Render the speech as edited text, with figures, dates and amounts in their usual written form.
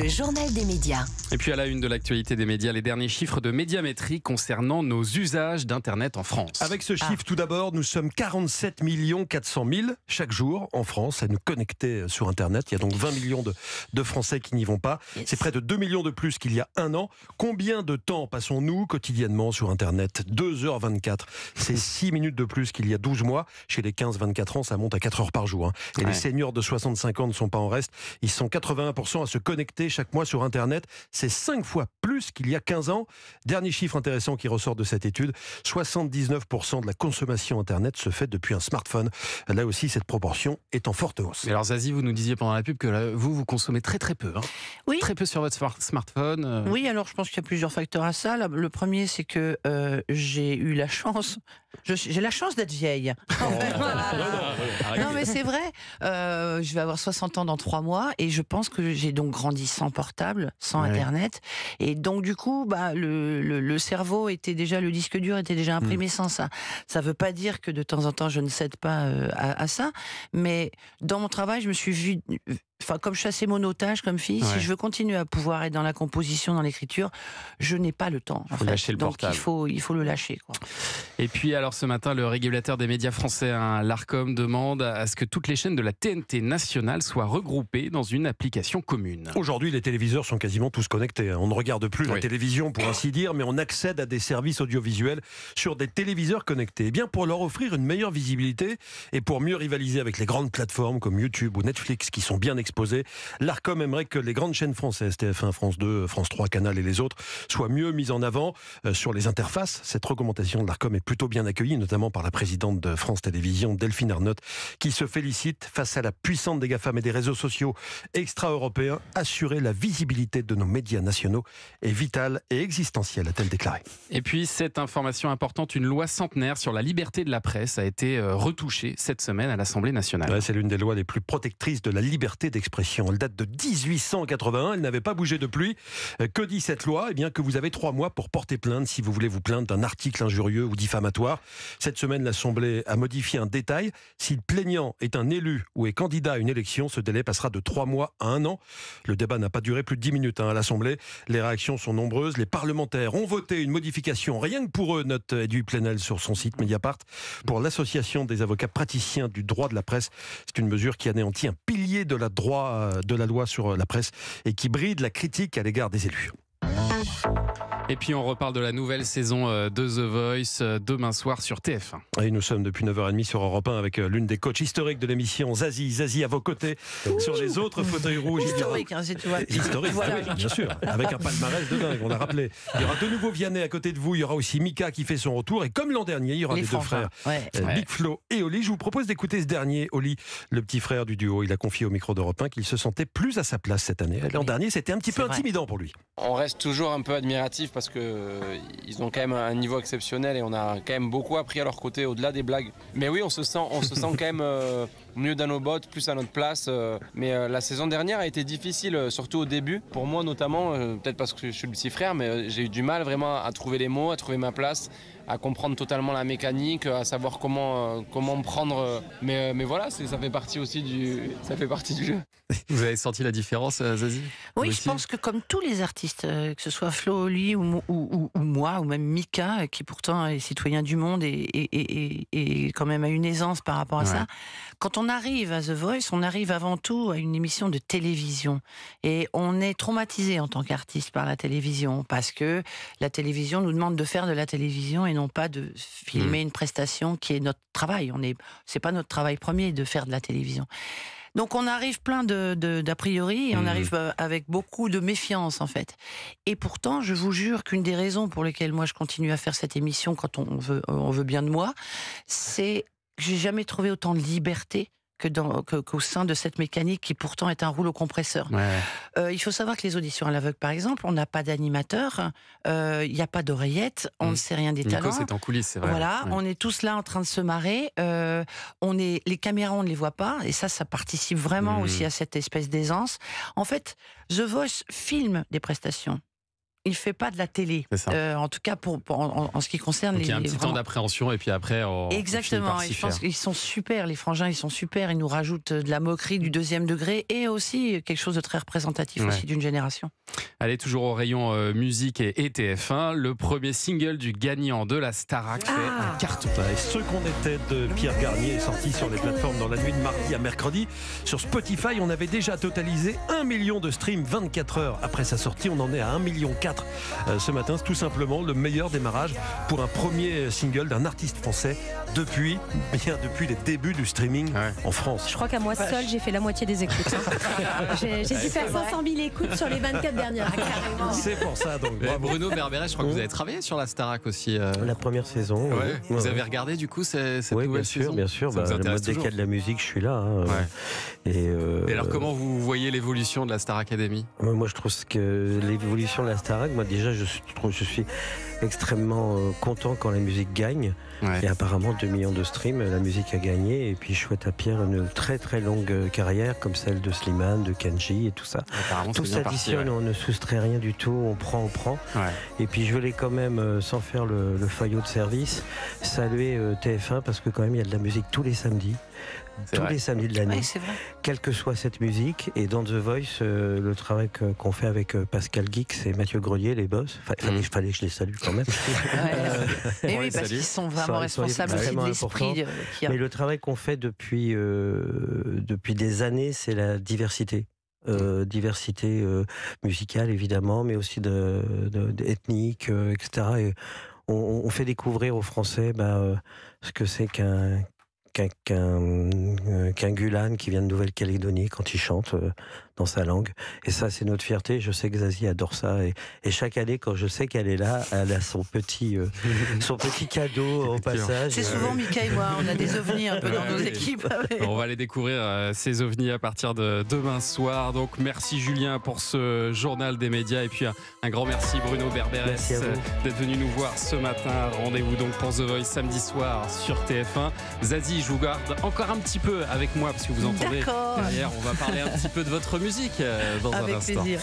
Le journal des médias. Et puis à la une de l'actualité des médias, les derniers chiffres de Médiamétrie concernant nos usages d'Internet en France. Avec ce chiffre, tout d'abord, nous sommes 47 400 000 chaque jour en France à nous connecter sur Internet. Il y a donc 20 millions de Français qui n'y vont pas. C'est près de 2 millions de plus qu'il y a un an. Combien de temps passons-nous quotidiennement sur Internet ? 2h24. C'est 6 minutes de plus qu'il y a 12 mois. Chez les 15-24 ans, ça monte à 4 heures par jour. Et les seniors de 65 ans ne sont pas en reste. Ils sont 81% à se connecter chaque mois sur Internet. C'est 5 fois plus qu'il y a 15 ans. Dernier chiffre intéressant qui ressort de cette étude, 79% de la consommation Internet se fait depuis un smartphone. Là aussi, cette proportion est en forte hausse. Et alors Zazie, vous nous disiez pendant la pub que là, vous consommez très peu. Oui. Très peu sur votre smartphone. Oui, alors je pense qu'il y a plusieurs facteurs à ça. Le premier, c'est que j'ai eu la chance... J'ai la chance d'être vieille. Non, mais c'est vrai. Je vais avoir 60 ans dans 3 mois et je pense que j'ai donc grandi sans portable, sans Internet. Et donc, du coup, le cerveau était déjà, le disque dur était déjà imprimé sans ça. Ça ne veut pas dire que de temps en temps, je ne cède pas à ça. Mais dans mon travail, je me suis vue... Enfin, comme je suis assez monotage comme fille, si je veux continuer à pouvoir être dans la composition, dans l'écriture, je n'ai pas le temps. Il faut lâcher le portable. Donc il faut le lâcher, quoi. Et puis alors ce matin, le régulateur des médias français, l'Arcom, demande à ce que toutes les chaînes de la TNT nationale soient regroupées dans une application commune. Aujourd'hui, les téléviseurs sont quasiment tous connectés. On ne regarde plus la télévision pour ainsi dire, mais on accède à des services audiovisuels sur des téléviseurs connectés. Et bien pour leur offrir une meilleure visibilité et pour mieux rivaliser avec les grandes plateformes comme YouTube ou Netflix qui sont bien exposées, l'Arcom aimerait que les grandes chaînes françaises, TF1, France 2, France 3, Canal et les autres, soient mieux mises en avant sur les interfaces. Cette recommandation de l'Arcom est plutôt bien accueillie, notamment par la présidente de France Télévisions, Delphine Ernotte, qui se félicite face à la puissance des GAFAM et des réseaux sociaux extra-européens. Assurer la visibilité de nos médias nationaux est vitale et existentielle, a-t-elle déclaré. Et puis, cette information importante, une loi centenaire sur la liberté de la presse a été retouchée cette semaine à l'Assemblée nationale. C'est l'une des lois les plus protectrices de la liberté d'expression. Elle date de 1881, elle n'avait pas bougé depuis. Que dit cette loi ? Eh bien que vous avez 3 mois pour porter plainte si vous voulez vous plaindre d'un article injurieux ou diffamatoire. Cette semaine, l'Assemblée a modifié un détail. Si le plaignant est un élu ou est candidat à une élection, ce délai passera de 3 mois à 1 an. Le débat n'a pas duré plus de 10 minutes à l'Assemblée. Les réactions sont nombreuses. Les parlementaires ont voté une modification, rien que pour eux, note Edoui Plenel sur son site Mediapart. Pour l'Association des avocats praticiens du droit de la presse, c'est une mesure qui anéantit un pilier de la loi sur la presse et qui bride la critique à l'égard des élus. Et puis on reparle de la nouvelle saison de The Voice demain soir sur TF1. Et nous sommes depuis 9h30 sur Europe 1 avec l'une des coachs historiques de l'émission, Zazie. Zazie à vos côtés sur les autres fauteuils rouges. Historique, c'est tout. Historique, voilà. oui, bien sûr, avec un palmarès de dingue, on l'a rappelé. Il y aura de nouveaux Vianney à côté de vous, il y aura aussi Mika qui fait son retour et comme l'an dernier, il y aura les 2 frères, Big Flo et Oli. Je vous propose d'écouter ce dernier, Oli, le petit frère du duo. Il a confié au micro d'Europe 1 qu'il se sentait plus à sa place cette année. L'an dernier, c'était un petit peu intimidant pour lui. On reste toujours un peu admiratif parce que ils ont quand même un niveau exceptionnel et on a quand même beaucoup appris à leur côté au-delà des blagues. Mais oui, on se sent quand même mieux dans nos bottes, plus à notre place. Mais la saison dernière a été difficile, surtout au début. Pour moi notamment, peut-être parce que je suis le petit frère, mais j'ai eu du mal vraiment à trouver les mots, à trouver ma place, à comprendre totalement la mécanique, à savoir comment me prendre. Mais voilà, ça fait partie aussi du jeu. Vous avez senti la différence, Zazie ? Oui, je pense que comme tous les artistes, que ce soit Flo, Oli ou moi, ou même Mika, qui pourtant est citoyen du monde et quand même a une aisance par rapport à ça, quand on arrive à The Voice, on arrive avant tout à une émission de télévision. Et on est traumatisé en tant qu'artiste par la télévision, parce que la télévision nous demande de faire de la télévision et non pas de filmer une prestation qui est notre travail. C'est pas notre travail premier de faire de la télévision. Donc on arrive plein d'a priori et on arrive avec beaucoup de méfiance en fait. Et pourtant, je vous jure qu'une des raisons pour lesquelles moi je continue à faire cette émission quand on veut bien de moi, c'est que j'ai jamais trouvé autant de liberté qu'au sein de cette mécanique qui pourtant est un rouleau compresseur. Il faut savoir que les auditions à l'aveugle, par exemple, on n'a pas d'animateur, il n'y a pas d'oreillette, on ne sait rien des talents. Nico, c'est en coulisses, c'est vrai. Voilà, on est tous là en train de se marrer, les caméras, on ne les voit pas, et ça participe vraiment aussi à cette espèce d'aisance. En fait, The Voice filme des prestations. il fait pas de la télé. C'est ça. En tout cas, en ce qui concerne Donc, les. il y a un petit temps d'appréhension et puis après, Exactement. Et je pense qu'ils sont super, les frangins, ils sont super. Ils nous rajoutent de la moquerie du deuxième degré et aussi quelque chose de très représentatif aussi d'une génération. Allez, toujours au rayon musique et TF1, le premier single du gagnant de la Starac fait un carton. Et Ce qu'on était de Pierre Garnier est sorti sur les plateformes dans la nuit de mardi à mercredi. Sur Spotify, on avait déjà totalisé 1 million de streams 24 heures après sa sortie. On en est à 1,4 million ce matin. C'est tout simplement le meilleur démarrage pour un premier single d'un artiste français depuis les débuts du streaming en France. Je crois qu'à moi seul, j'ai fait la moitié des écoutes. J'ai dû faire 500 000 écoutes sur les 24 dernières. C'est pour ça donc. Bruno Berberet, je crois que vous avez travaillé sur la Starac aussi. La première saison. Vous avez regardé du coup cette oui, nouvelle saison? bien sûr. Ça vous Le intéresse mode toujours? décal de la musique, je suis là. Et alors comment vous voyez l'évolution de la Star Academy? Moi, je trouve que l'évolution de la Starac, moi déjà, je suis extrêmement content quand la musique gagne. Et apparemment 2 millions de streams, la musique a gagné. Et puis je souhaite à Pierre une très très longue carrière comme celle de Slimane, de Kenji et tout ça. Tout s'additionne, on ne soustrait rien du tout, on prend. Et puis je voulais quand même, sans faire le faillot de service, saluer TF1 parce que quand même il y a de la musique tous les samedis. Les samedis de l'année, quelle que soit cette musique. Et dans The Voice, le travail qu'on fait avec Pascal Guix et Mathieu Grelier, les boss, il fallait que je les salue quand même. Et oui, parce qu'ils sont vraiment responsables aussi de l'esprit. Mais le travail qu'on fait depuis des années, c'est la diversité. Diversité musicale évidemment, mais aussi ethnique, etc. Et on fait découvrir aux Français ce que c'est qu'un Gulan qui vient de Nouvelle-Calédonie quand il chante dans sa langue. Et ça, c'est notre fierté. Je sais que Zazie adore ça. Et chaque année, quand je sais qu'elle est là, elle a son petit cadeau au passage. C'est souvent Mika et moi, on a des ovnis un peu dans nos équipes. On va aller découvrir ces ovnis à partir de demain soir. Donc merci Julien pour ce journal des médias. Et puis un grand merci Bruno Berberet d'être venu nous voir ce matin. Rendez-vous donc pour The Voice samedi soir sur TF1. Zazie, je vous garde encore un petit peu avec moi parce que vous entendez derrière, on va parler un petit peu de votre musique dans un instant. Avec plaisir.